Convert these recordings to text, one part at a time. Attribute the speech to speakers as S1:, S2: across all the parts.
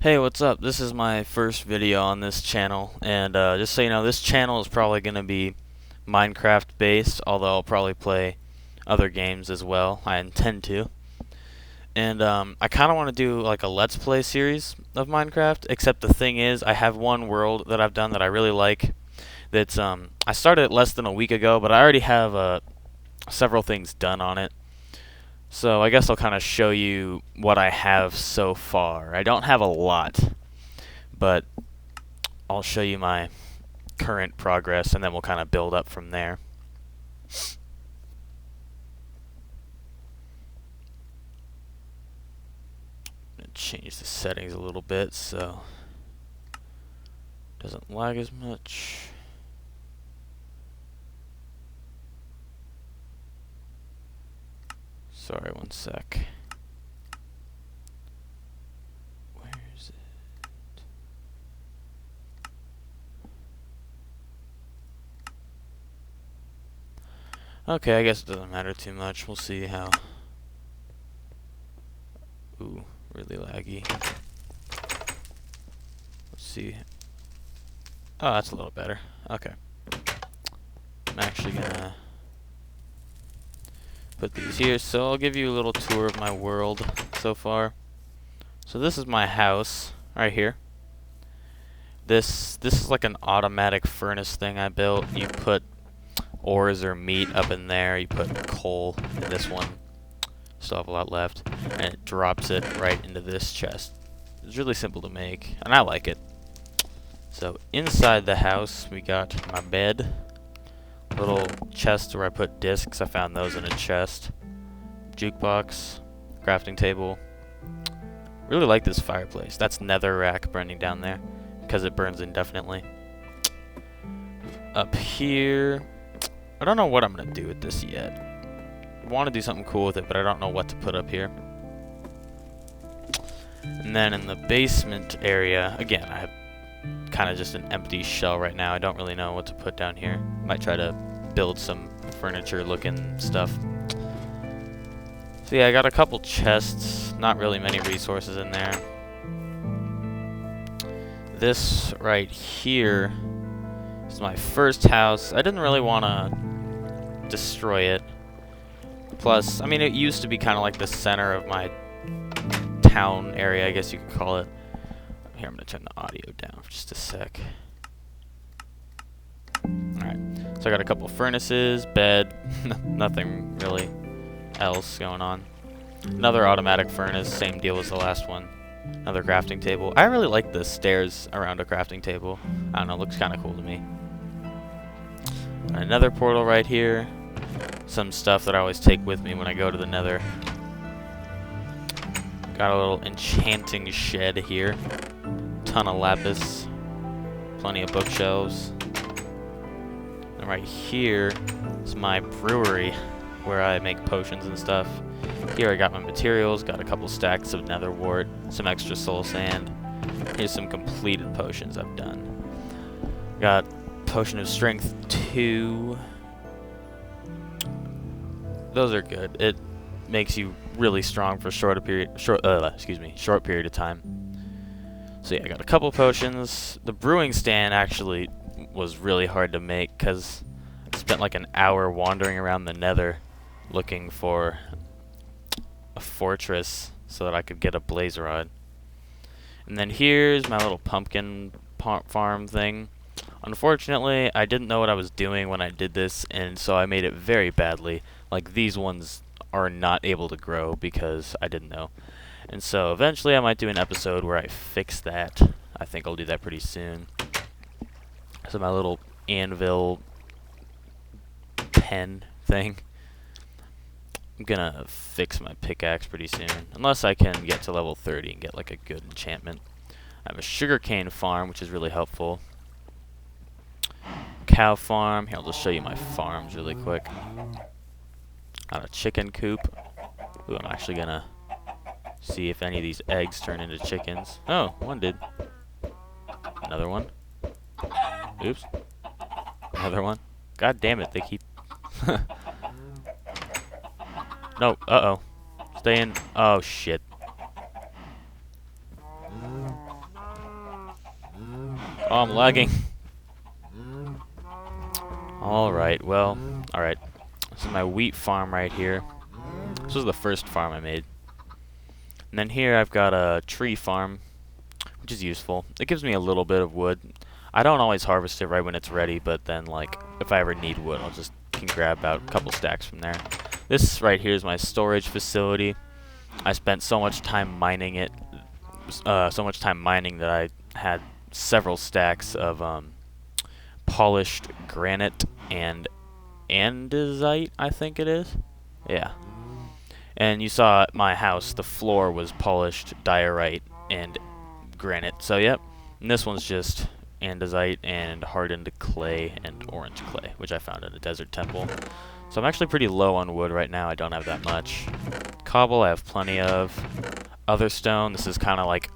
S1: Hey, what's up? This is my first video on this channel, and just so you know, this channel is probably going to be Minecraft based, although I'll probably play other games as well. I intend to. And I kind of want to do like a Let's Play series of Minecraft, except the thing is, I have one world that I've done that I really like. That's I started it less than a week ago, but I already have several things done on it. So I guess I'll kind of show you what I have so far. I don't have a lot, but I'll show you my current progress, and then we'll kind of build up from there. I'm gonna change the settings a little bit so it doesn't lag as much. Sorry, one sec. Where is it? Okay, I guess it doesn't matter too much. We'll see how. Ooh, really laggy. Let's see. Oh, that's a little better. Okay. I'm actually gonna put these here, so I'll give you a little tour of my world so far. So this is my house right here. This is like an automatic furnace thing I built. You put ores or meat up in there, you put coal in this one. Still have a lot left, and it drops it right into this chest. It's really simple to make, and I like it. So inside the house we got my bed, little chest where I put discs. I found those in a chest. Jukebox, crafting table. Really like this fireplace. That's netherrack burning down there because it burns indefinitely. Up here, I don't know what I'm gonna do with this yet. I want to do something cool with it, but I don't know what to put up here. And then in the basement area, again, I have kind of just an empty shell right now. I don't really know what to put down here. Might try to build some furniture looking stuff. So yeah, I got a couple chests, not really many resources in there. This right here is my first house. I didn't really want to destroy it. Plus, I mean, it used to be kind of like the center of my town area, I guess you could call it. Here, I'm going to turn the audio down for just a sec. Alright, so I got a couple furnaces, bed, nothing really else going on. Another automatic furnace, same deal as the last one. Another crafting table. I really like the stairs around a crafting table. I don't know, it looks kind of cool to me. Another portal right here. Some stuff that I always take with me when I go to the nether. Got a little enchanting shed here. Ton of lapis. Plenty of bookshelves. And right here is my brewery where I make potions and stuff. Here I got my materials, got a couple stacks of nether wart, some extra soul sand. Here's some completed potions I've done. Got potion of strength 2. Those are good. It makes you really strong for short period of time. So yeah, I got a couple potions. The brewing stand actually was really hard to make because I spent like an hour wandering around the nether looking for a fortress so that I could get a blaze rod. And then here's my little pumpkin farm thing. Unfortunately, I didn't know what I was doing when I did this, and so I made it very badly. Like, these ones are not able to grow because I didn't know. And so eventually I might do an episode where I fix that. I think I'll do that pretty soon. So my little anvil pen thing. I'm gonna fix my pickaxe pretty soon. Unless I can get to level 30 and get like a good enchantment. I have a sugarcane farm, which is really helpful. Cow farm. Here, I'll just show you my farms really quick. Got a chicken coop. Ooh, I'm actually gonna see if any of these eggs turn into chickens. Oh, one did. Another one. Oops. Another one. God damn it, they keep... No, uh-oh. Stay in. Oh, shit. Oh, I'm lagging. Alright, well, alright. This is my wheat farm right here. This was the first farm I made. And then here I've got a tree farm, which is useful. It gives me a little bit of wood. I don't always harvest it right when it's ready, but then, like, if I ever need wood, I'll just can grab out a couple stacks from there. This right here is my storage facility. I spent so much time mining it, that I had several stacks of polished granite and andesite, I think it is. Yeah. And you saw at my house, the floor was polished diorite and granite. So, yep. And this one's just andesite and hardened clay and orange clay, which I found in a desert temple. So I'm actually pretty low on wood right now. I don't have that much. Cobble I have plenty of. Other stone, this is kind of like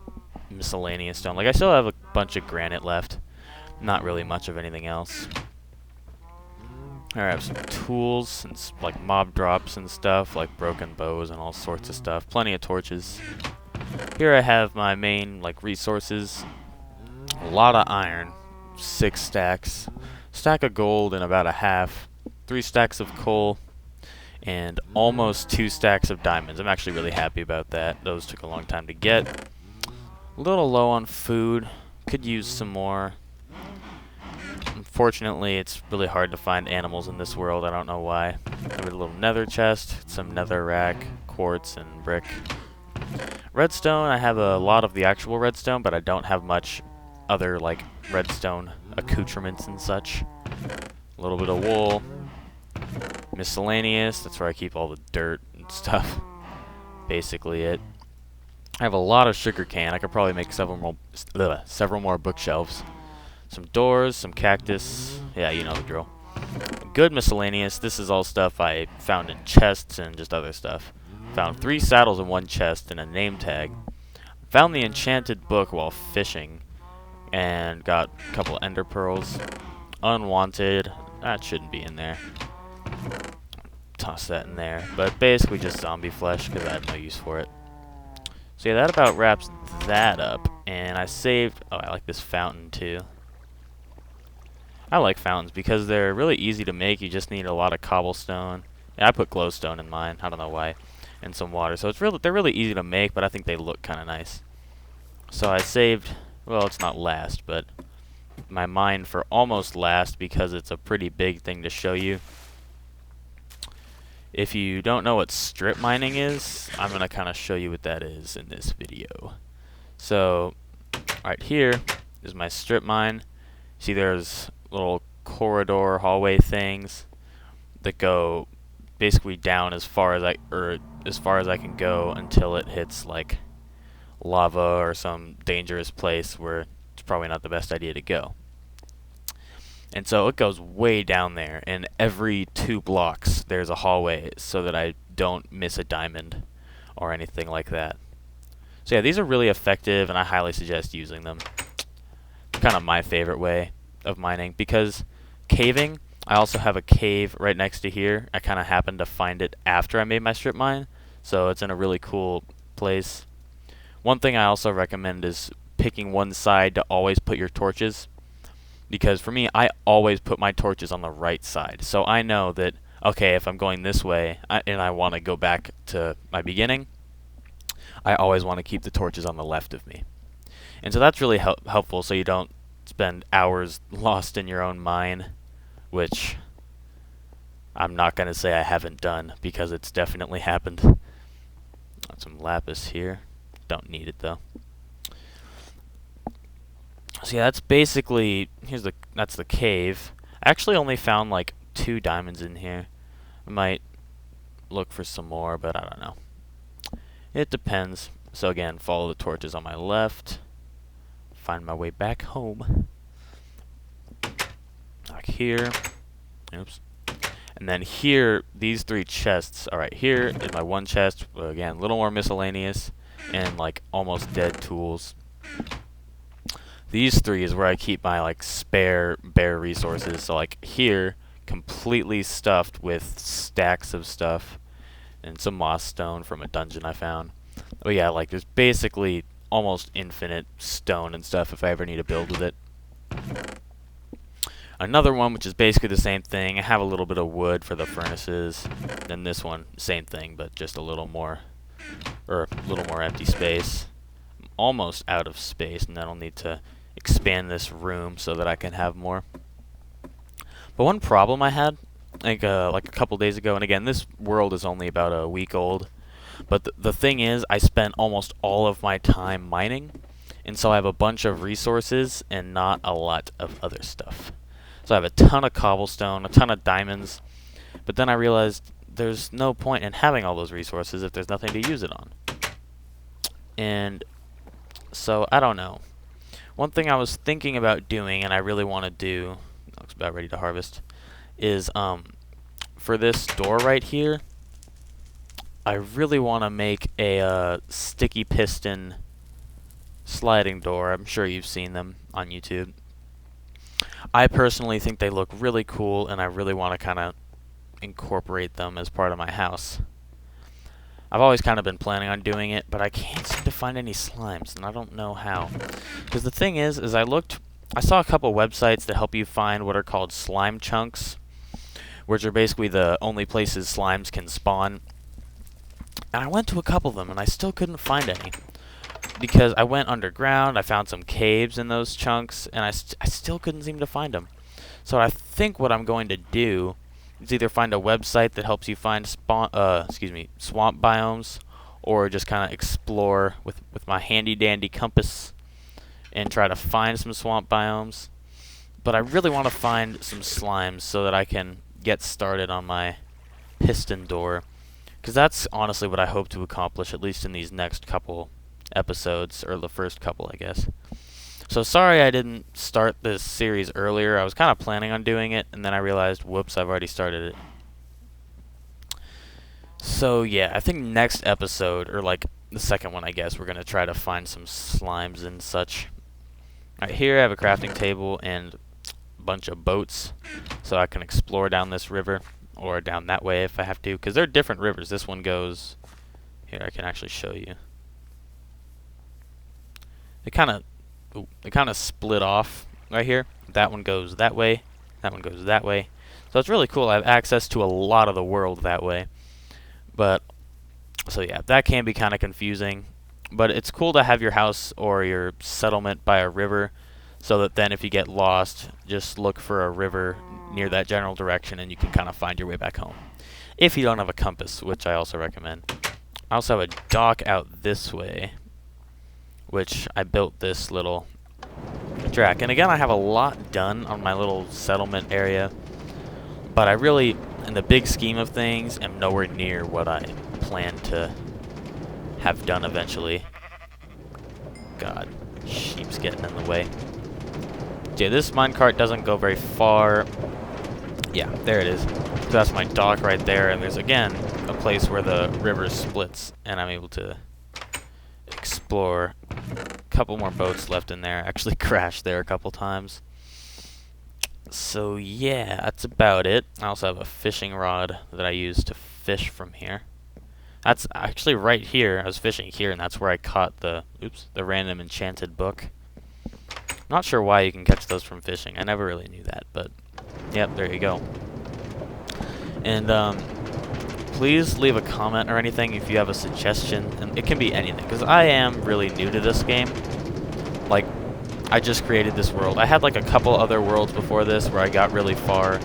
S1: miscellaneous stone. Like, I still have a bunch of granite left. Not really much of anything else. Here I have some tools and like mob drops and stuff, like broken bows and all sorts of stuff. Plenty of torches. Here I have my main like resources. A lot of iron, 6 stacks. Stack of gold and about a half. 3 stacks of coal. And almost 2 stacks of diamonds. I'm actually really happy about that. Those took a long time to get. A little low on food. Could use some more. Unfortunately, it's really hard to find animals in this world. I don't know why. I have a little nether chest, some nether rack, quartz, and brick. Redstone, I have a lot of the actual redstone, but I don't have much other, like, redstone accoutrements and such. A little bit of wool. Miscellaneous, that's where I keep all the dirt and stuff. Basically it. I have a lot of sugarcane. I could probably make several more bookshelves. Some doors, some cactus. Yeah, you know the drill. Good miscellaneous. This is all stuff I found in chests and just other stuff. Found 3 saddles in one chest and a name tag. Found the enchanted book while fishing. And got a couple ender pearls. Unwanted. That shouldn't be in there. Toss that in there. But basically just zombie flesh because I have no use for it. So yeah, that about wraps that up. And I saved... Oh, I like this fountain too. I like fountains because they're really easy to make. You just need a lot of cobblestone. Yeah, I put glowstone in mine. I don't know why. And some water. So they're really easy to make, but I think they look kind of nice. So I saved... Well, it's not last, but... my mine for almost last because it's a pretty big thing to show you. If you don't know what strip mining is, I'm going to kind of show you what that is in this video. So, right here is my strip mine. See, there's little corridor hallway things that go basically down as far as I can go until it hits like lava or some dangerous place where it's probably not the best idea to go. And so it goes way down there, and every 2 blocks there's a hallway so that I don't miss a diamond or anything like that. So yeah, these are really effective, and I highly suggest using them. Kind of my favorite way of mining, because caving, I also have a cave right next to here. I kind of happened to find it after I made my strip mine, so it's in a really cool place. One thing I also recommend is picking one side to always put your torches. Because for me, I always put my torches on the right side. So I know that, okay, if I'm going this way and I want to go back to my beginning, I always want to keep the torches on the left of me. And so that's really helpful so you don't spend hours lost in your own mine, which I'm not going to say I haven't done because it's definitely happened. Got some lapis here. Don't need it though. So yeah, that's basically, that's the cave. I actually only found like 2 diamonds in here. I might look for some more, but I don't know. It depends. So again, follow the torches on my left. Find my way back home. Like here. Oops. And then here, these 3 chests. Alright, here is my one chest. Again, a little more miscellaneous. And like almost dead tools. These 3 is where I keep my like spare bare resources. So like here, completely stuffed with stacks of stuff and some moss stone from a dungeon I found. But yeah, like there's basically almost infinite stone and stuff if I ever need to build with it. another one which is basically the same thing. I have a little bit of wood for the furnaces. Then this one, same thing, but just a little more, or a little more empty space. I'm almost out of space, and then I'll need to expand this room so that I can have more. But one problem I had, like a couple days ago, and again, this world is only about a week old, but the thing is, I spent almost all of my time mining, and so I have a bunch of resources and not a lot of other stuff. So I have a ton of cobblestone, a ton of diamonds, but then I realized there's no point in having all those resources if there's nothing to use it on. And so, I don't know. One thing I was thinking about doing, and I really want to do, looks about ready to harvest, is for this door right here, I really want to make a sticky piston sliding door. I'm sure you've seen them on YouTube. I personally think they look really cool, and I really want to kind of incorporate them as part of my house. I've always kind of been planning on doing it, but I can't seem to find any slimes, and I don't know how. Because the thing is I saw a couple websites that help you find what are called slime chunks, which are basically the only places slimes can spawn. And I went to a couple of them, and I still couldn't find any. Because I went underground, I found some caves in those chunks, and I still couldn't seem to find them. So I think what I'm going to do is either find a website that helps you find swamp biomes, or just kind of explore with my handy dandy compass and try to find some swamp biomes. But I really want to find some slimes so that I can get started on my piston door, because that's honestly what I hope to accomplish, at least in these next couple episodes, or the first couple, I guess. So sorry I didn't start this series earlier. I was kind of planning on doing it, and then I realized, whoops, I've already started it. So yeah, I think next episode, or like the second one, I guess, we're going to try to find some slimes and such. Alright, here I have a crafting table and a bunch of boats, so I can explore down this river, or down that way if I have to, because they're different rivers. This one goes... Here, I can actually show you. They kind of split off right here. That one goes that way. That one goes that way. So it's really cool. I have access to a lot of the world that way. But, so yeah, that can be kind of confusing. But it's cool to have your house or your settlement by a river, so that then if you get lost, just look for a river near that general direction and you can kind of find your way back home. If you don't have a compass, which I also recommend. I also have a dock out this way, which I built this little track. And again, I have a lot done on my little settlement area, but I really, in the big scheme of things, am nowhere near what I plan to have done eventually. God, sheep's getting in the way. Okay, this minecart doesn't go very far. Yeah, there it is. So that's my dock right there, and there's again a place where the river splits, and I'm able to explore. A couple more boats left in there. Actually crashed there a couple times. So yeah, that's about it. I also have a fishing rod that I use to fish from here. That's actually right here. I was fishing here, and that's where I caught the random enchanted book. Not sure why you can catch those from fishing. I never really knew that, but yep, there you go. And please leave a comment or anything if you have a suggestion, and it can be anything, because I am really new to this game. Like, I just created this world. I had like a couple other worlds before this where I got really far,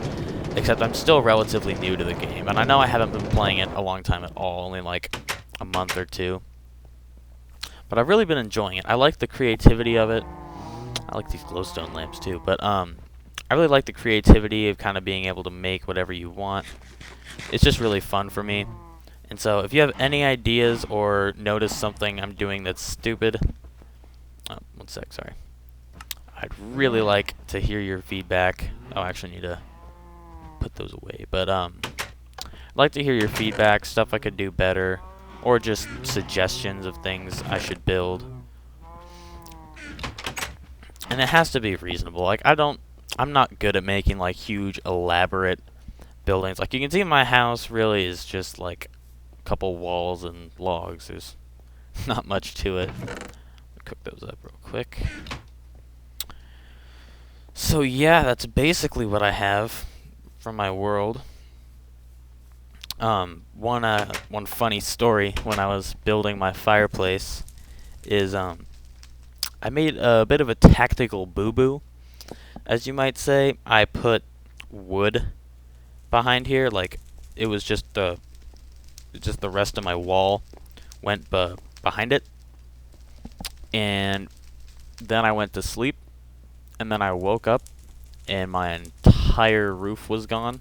S1: except I'm still relatively new to the game, and I know I haven't been playing it a long time at all, only like a month or two. But I've really been enjoying it. I like the creativity of it. I like these glowstone lamps too, but I really like the creativity of kind of being able to make whatever you want. It's just really fun for me. And so if you have any ideas or notice something I'm doing that's stupid, one sec, sorry. I'd really like to hear your feedback. Oh, I actually need to put those away. But I'd like to hear your feedback, stuff I could do better, or just suggestions of things I should build. And it has to be reasonable. Like, I'm not good at making like huge elaborate buildings. Like, you can see my house really is just like a couple walls and logs. There's not much to it. Cook those up real quick. So yeah, that's basically what I have from my world. One funny story when I was building my fireplace is I made a bit of a tactical boo-boo, as you might say. I put wood behind here, like it was just the rest of my wall went behind it, and then I went to sleep, and then I woke up, and my entire roof was gone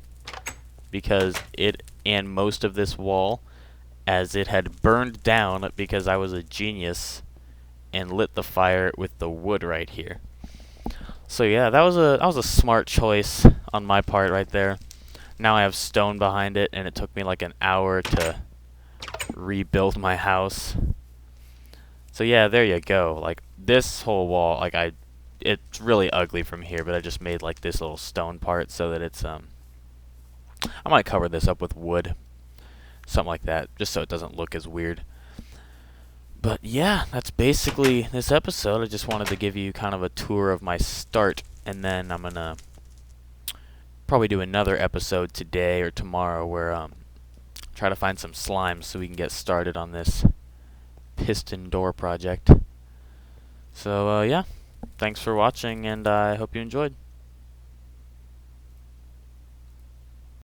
S1: because it and most of this wall, as it had burned down because I was a genius and lit the fire with the wood right here. So yeah, that was a smart choice on my part right there. Now I have stone behind it, and it took me like an hour to rebuild my house. So yeah, there you go. Like this whole wall, it's really ugly from here, but I just made like this little stone part so that I might cover this up with wood, something like that, just so it doesn't look as weird. But yeah, that's basically this episode. I just wanted to give you kind of a tour of my start, and then I'm gonna probably do another episode today or tomorrow where try to find some slime so we can get started on this piston door project. So yeah, thanks for watching, and I hope you enjoyed.